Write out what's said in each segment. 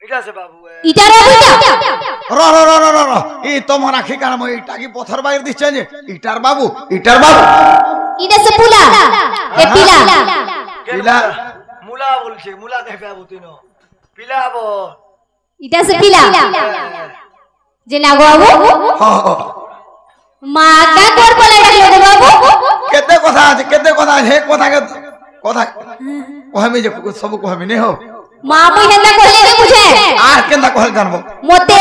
इटा से बाबू इटा रे इटा रो रो रो रो रो रो ई तोमरा खी कान म इटा की पत्थर बाइर दिस जे इटार बाबू इटा से पुला ए पिला पिला मुला बोलछे मुला कह बाबू तीनो पिला बो इटा से पिला जे लागो बाबू हां मागा कोर बोले लागलो बाबू केते कथा हे कथा कहमी जे सब कहमी ने हो मामू हेंदा कहले रे मुझे आ केंदा कहल जानबो मोते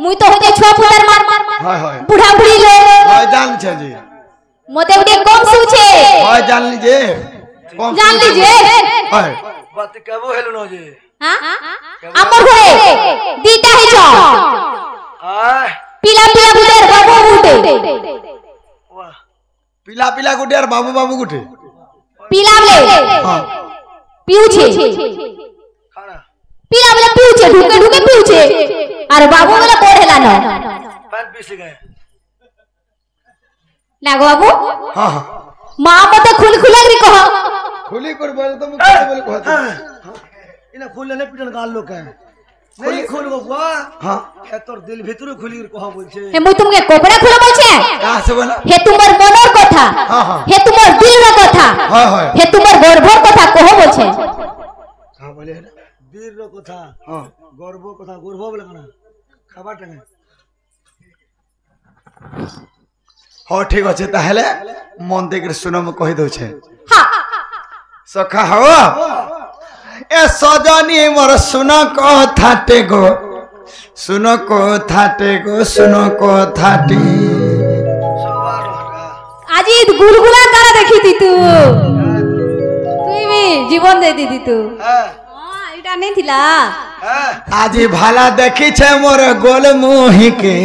मुई तो होते छुआ पुतर मार हाय हाय बुढ़ा बुढ़ी ले हाय जान छे जी मोते उडे कम सुछे हाय जान लीजिए हाय बात कबो हेलो न जी हां हमर घरे दीता है छ हाय पीला पीला गुटेर बाबू गुटे वाह पीला पीला गुटेर बाबू बाबू गुटे पीला ले हां पीऊ छे खाना पीला वाला पीऊ छे ढुके ढुके पीऊ छे अरे बाबू वाला पढ़ेला न पान पीस गए लागो बाबू हां हां मां मते खुल खुलग रे कह खुली कर बोले तो मुझे बोले कहत इना खुल ने पिटन गाल लोग है नहीं खुल गो बुआ हां ए तोर दिल भीतर खुली कहा बोलछे हे मुई तुमके कोपड़ा खुला बोलछे कहां से बोला हे तुमर मनर कथा हां हां हे तुमर दिल रा कथा हां हां हे तुमर गर्भर कथा कहो बोलछे हां बोले दिल रो कथा हां गर्व कथा गर्व बोले कना खाबा टंगे हो ठीक अछि ताहले मन देकर सुनो म कहि दउ छे हां सखा हो ए सजनी मोर सुन कथाटे गो सुन कथाटे गो सुन कथाटी आज गुलगुला करा देखी थी तू भी जीवन दे दी तू हां इटा नहीं थिला आज भाला देखी छे मोर गोल मुही के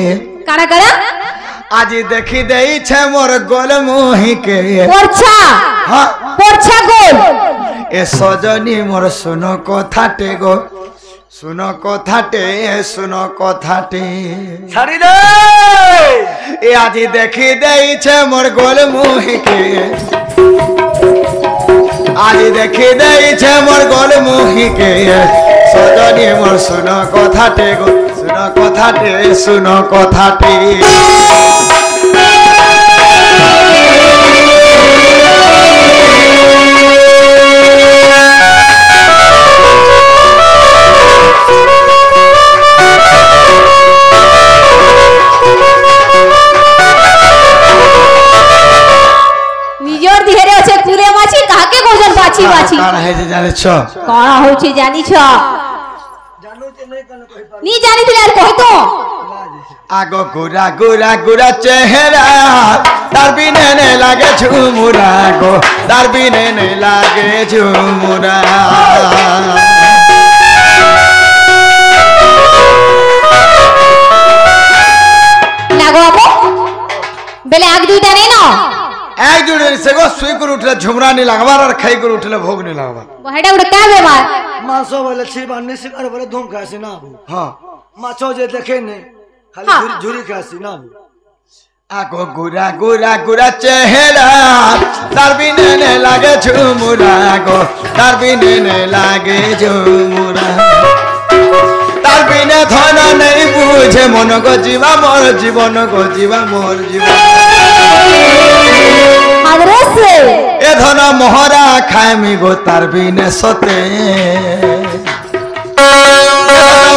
काना करा आज देखी देई छे मोर गोल मुही के पोरछा हां पोरछा गोल ए सजनी मोर सुन कथाटे गो सुन कथाटे छाड़ी दे ए आज देखी देई छे मोर गोल मुही के आज देखी देई छे मोर गोल मुही के सजनी मोर सुन कथाटे गो सुन कथाटे निजोर दिहेरे আছে কুলে মাছি কাকে গোজন বাছি বাছি काना है जे जाने छ কানা হচ্ছে জানি ছ जानू के नहीं कनो कहि पर नी জানি দিলে আর কই তো आगो गुरा गुरा गुरा चेहरा तार बिने ने लागे झुमुरा गो तार बिने ने लागे झुमुरा লাগো আপু বেলে আগ দুইটা নেই না एक जुड़े से गो सुई कर उठले झुमरा नहीं लगवा और खाई कर उठले भोग नहीं लगवा হেডা উড়ে কা বেবার मासो बोले छी बानी शिकार बोले धूम खासी ना आबू हां माछो जे देखे ने खाली झुरी झुरी खासी ना आबू आगो गुरा गुरा गुरा चेहरा तार बिने ने लागे झुमुरा गो तार बिने ने लागे झुमुरा तार बिने धन नहीं बुझे मन को जीवा मोर जीवन को जीवा मोर जीवन আদরস ए धन मोहरा खाएमी गो तार बिने सते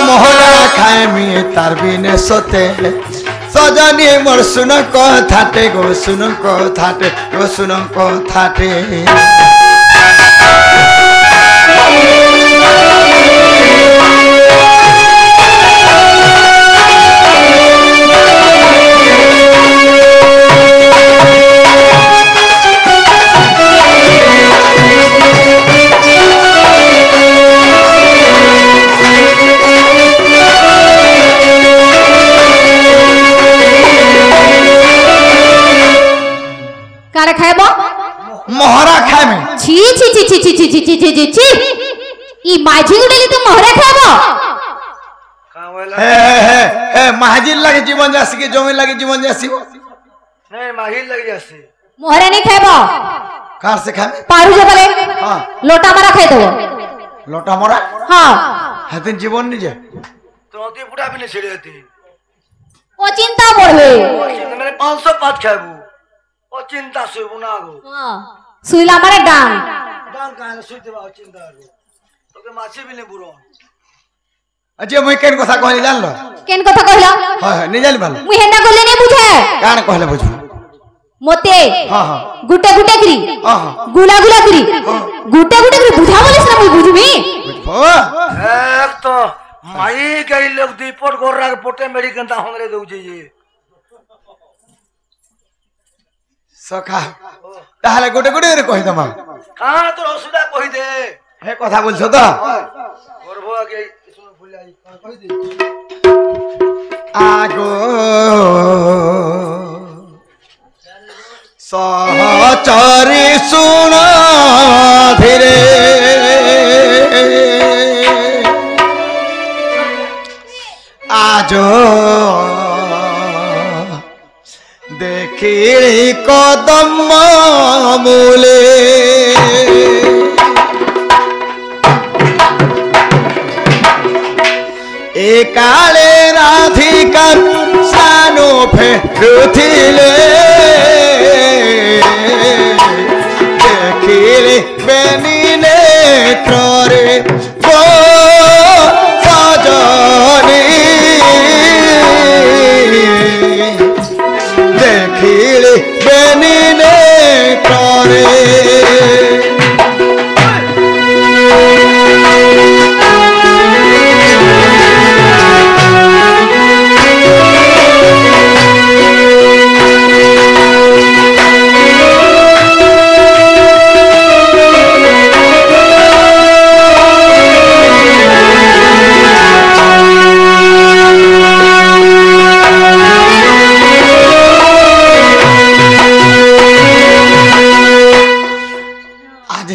मोहरा खाएमी तार बिने सते सजनी मोर सुन कथाटे गो सुन कथाटे गो सुन कथाटे কারে খাইবো मोहरा खाए में ছি ছি ছি ছি ছি ছি ছি ছি ছি ছি ই মাঝি গুডেলি তো মোহরা খাইবো का बोला हे महाजिल लगे जीवन जासी के जमीन लगे जीवन जासी नहीं माहिल लग जासी মোহরা नहीं खाइबो कार से खाए पारू जे बोले हां लोटा मारा खाइ देबो লটা মরা হ্যাঁ হেতেন জীবন নিজে তো অতি বুড়া বিনে ছেড়ে যেতে ও চিন্তা পড়বে মানে 505 খাইবো ও চিন্তা শুইব না গো শুইলা আমারে ডান ডান কানে শুইতে বা চিন্তা করবো তোকে মাছি বিনে বুড়ো আচ্ছা মুই কেন কথা কইলি জানলো কেন কথা কইলা হয় হয় নিজালি ভালো মুই হেন্ডা কইলে নি বুঝে কান কইলে বুঝবো মতে হ্যাঁ হ্যাঁ গুটে গুটে করি হ্যাঁ হ্যাঁ গুলা গুলা করি গুটে গুটে করি বুঝা বলিস না মুই বুঝবি বুঝবো এক তো মাই গাই লোক দুইপট গররার পটে মেডিকেন তা হংরে দউছে যে সখা তাহলে গোটে গোটে করে কই দমা কাঁ তোর অসুবিধা কই দে হে কথা বলছো তো করবো আগে শুনে ভুলে আই কই দে আগো সহচরি শুণ ধীরে আজ দেখিলি কদম মূলে এ কালে রাধিকা সানো ফেরুথিলে দেখিলে বেনি নেত্রে গো সজনী দেখিলে বেনি নেত্রে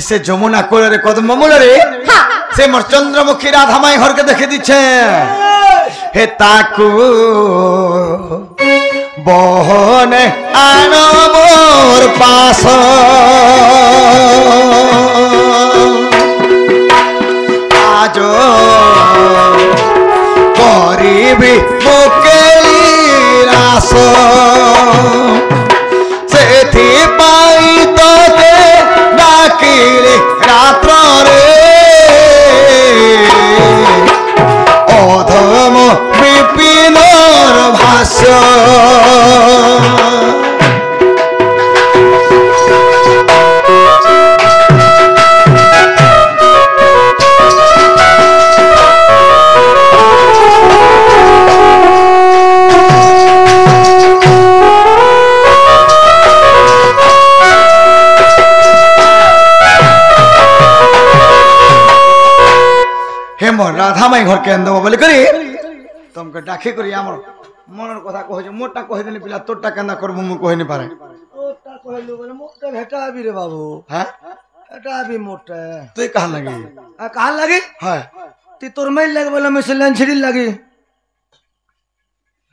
से যমুনা কোলে কদম মূলরে সে মোর চন্দ্রমুখী রাধামাই ঘরকে দেখে দিচ্ছে হে তাকু বহনে আন মোর পাশ আজ করিবি মুকেলি রাস ସେଥିପାଇଁ ତତେ ଡାକିଲି ରାତ୍ରରେ ଅଧମ ବିପିନର ଭାଷ୍ୟ রাধামাই ঘর কেন দেব বলে করি তোমাকে ডাকি করি আমার মনের কথা কহে মোরটা কহে দিলি পিলা তোরটা কেনা করবো মু কহে নি পারে তোরটা কইলু বলে মোরটা ভেটা আবি রে বাবু হ্যাঁ এটা আবি মোরটা তুই কাহান লাগি কাহান লাগি হ্যাঁ তুই তোর মাইল লাগে বলে আমি সেলান ছিড়ি লাগি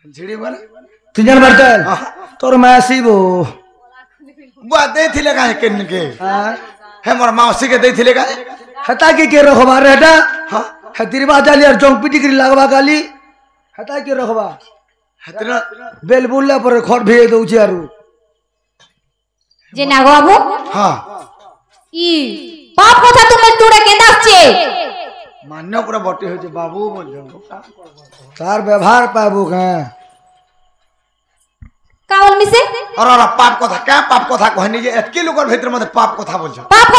ঝিড়ি মানে তুই জান বাড়তে তোর মা আসিব বুয়া দেইছিলে কাহে কেনকে হ্যাঁ হে মোর মাউসিকে দেইছিলে কাহে হেতা কি কে রখবা রে এটা হেতির বাজালি আর জং পিটিকিরি লাগবা গালি হেতা কি রখবা হেতির বেল বুললা পরে খড় ভিয়ে দউছি আরু যে না গো বাবু হ্যাঁ ই বাপ কথা তুমি টুড়ে কেঁদাচ্ছে মান্য পুরা বটি হয়েছে বাবু বলছো তার ব্যবহার পাবো হ্যাঁ কাউল মিছে আর পাপ কথা কে পাপ কথা কহনি যে এতকি লোকের ভিতর মধ্যে পাপ কথা বলছো বাপ কথা